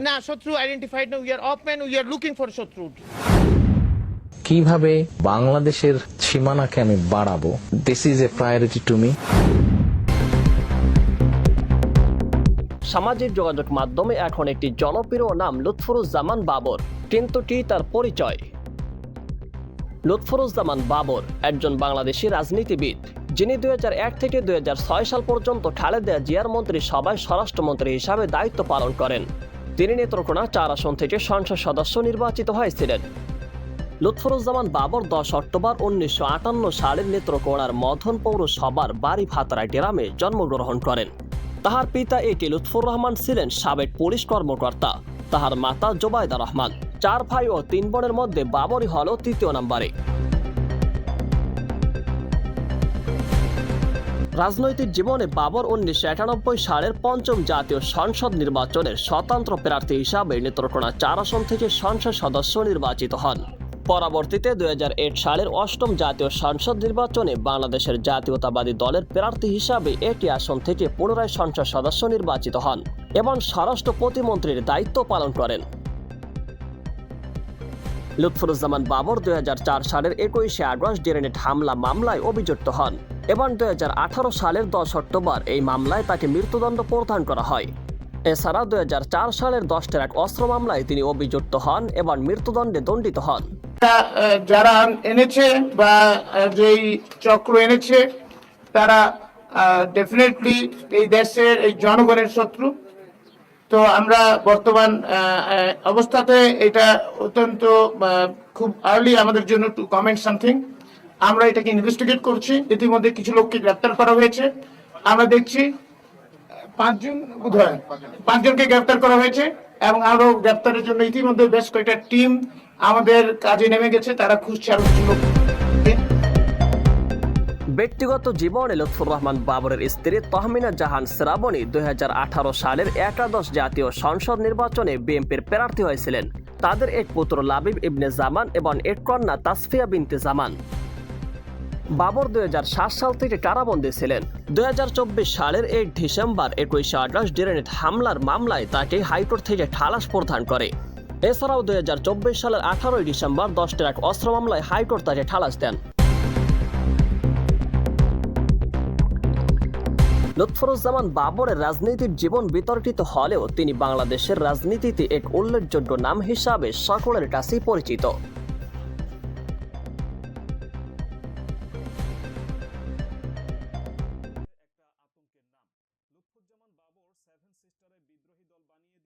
না, শত্রু আইডেন্টিফাইড না, we are open, we are looking for শত্রু। কিভাবে বাংলাদেশের সীমানাকে আমি বাড়াবো, this is a priority to me. সামাজিক যোগাযোগ মাধ্যমে এখন একটি জনপ্রিয় নাম লুৎফুরুজ্জামান বাবর, কিন্তু তার পরিচয়। লুৎফুরুজ্জামান বাবর একজন বাংলাদেশি রাজনীতিবিদ, যিনি 2001 থেকে 2006 সাল পর্যন্ত খালেদা জিয়ার মন্ত্রিসভায় স্বরাষ্ট্রমন্ত্রী হিসাবে দায়িত্ব পালন করেন। তিনি নেত্রকোনা 4 আসন থেকে সংসদ সদস্য নির্বাচিত হয়েছিলেন। লুৎফুরুজ্জামান বাবর 10 অক্টোবর 1958 সালের নেত্রকোনার মধন পৌরসভার বাড়ি ভাতারা গ্রামে জন্মগ্রহণ করেন। তাহার পিতা এটি লুৎফুর রহমান ছিলেন সাবেক পুলিশ কর্মকর্তা, তাহার মাতা জোবায়দা রহমান। 4 ভাই ও 3 বোনের মধ্যে বাবরই হল 3য় নম্বরে। রাজনৈতিক জীবনে বাবর 1991 সালের 5ম জাতীয় সংসদ নির্বাচনের স্বতন্ত্র প্রার্থী হিসাবে নেত্রকোনা 4 আসন থেকে সংসদ সদস্য নির্বাচিত হন। পরবর্তীতে 2001 সালের 8ম জাতীয় সংসদ নির্বাচনে বাংলাদেশের জাতীয়তাবাদী দলের প্রার্থী হিসাবে একটি আসন থেকে পুনরায় সংসদ সদস্য নির্বাচিত হন এবং স্বরাষ্ট্র প্রতিমন্ত্রীর দায়িত্ব পালন করেন। লুৎফুরুজ্জামান বাবর 2004 সালের 21শে আগস্ট গ্রেনেড হামলা মামলায় অভিযুক্ত হন এবং 2018 সালের 10 অক্টোবর এই মামলায় তাকে মৃত্যুদণ্ড প্রদান করা হয়। এছাড়া 2004 সালের 10 ট্রাক অস্ত্র মামলায় তিনি অভিযুক্ত হন এবং মৃত্যুদণ্ডে দণ্ডিত হন। যারা এনেছে বা যেই চক্র এনেছে তারা ডেফিনেটলি এই দেশের এই জনগণের শত্রু। তো আমরা বর্তমান অবস্থাতে এটা অত্যন্ত খুব আর্লি আমাদের জন্য টু কমেন্ট সামথিং। আমরা এটাকে ইনভেস্টিগেট করছি। ইতিমধ্যে কিছু লোককে গ্রেপ্তার করা হয়েছে। আমরা দেখছি 5 জনকে গ্রেপ্তার করা হয়েছে এবং আরো গ্রেপ্তারের জন্য ইতিমধ্যে বেশ কয়েকটা টিম আমাদের কাজে নেমে গেছে। তারা খুঁজছে আরো কিছু লোক। ব্যক্তিগত জীবনে লুৎফুর রহমান বাবরের স্ত্রী তহমিনা জাহান শ্রাবণী 2018 সালের একাদশ জাতীয় সংসদ নির্বাচনে বিএনপির প্রার্থী হয়েছিলেন। তাদের এক পুত্র লাবিব ইবনে জামান এবং এক কন্যা তাসফিয়া বিনতে জামান। বাবর 2007 সাল থেকে কারাবন্দী ছিলেন। 2024 সালের 1 ডিসেম্বর 21শে আগস্ট গ্রেনেড হামলার মামলায় তাকে হাইকোর্ট থেকে খালাস প্রদান করে। এছাড়াও 2024 সালের 18 ডিসেম্বর 10 ট্রাক অস্ত্র মামলায় হাইকোর্ট তাকে খালাস দেন। লুৎফুরুজ্জামান বাবরের রাজনৈতিক জীবন বিতর্কিত হলেও তিনি বাংলাদেশের রাজনীতিতে এক উল্লেখযোগ্য নাম হিসাবে সকলের কাছেই পরিচিত।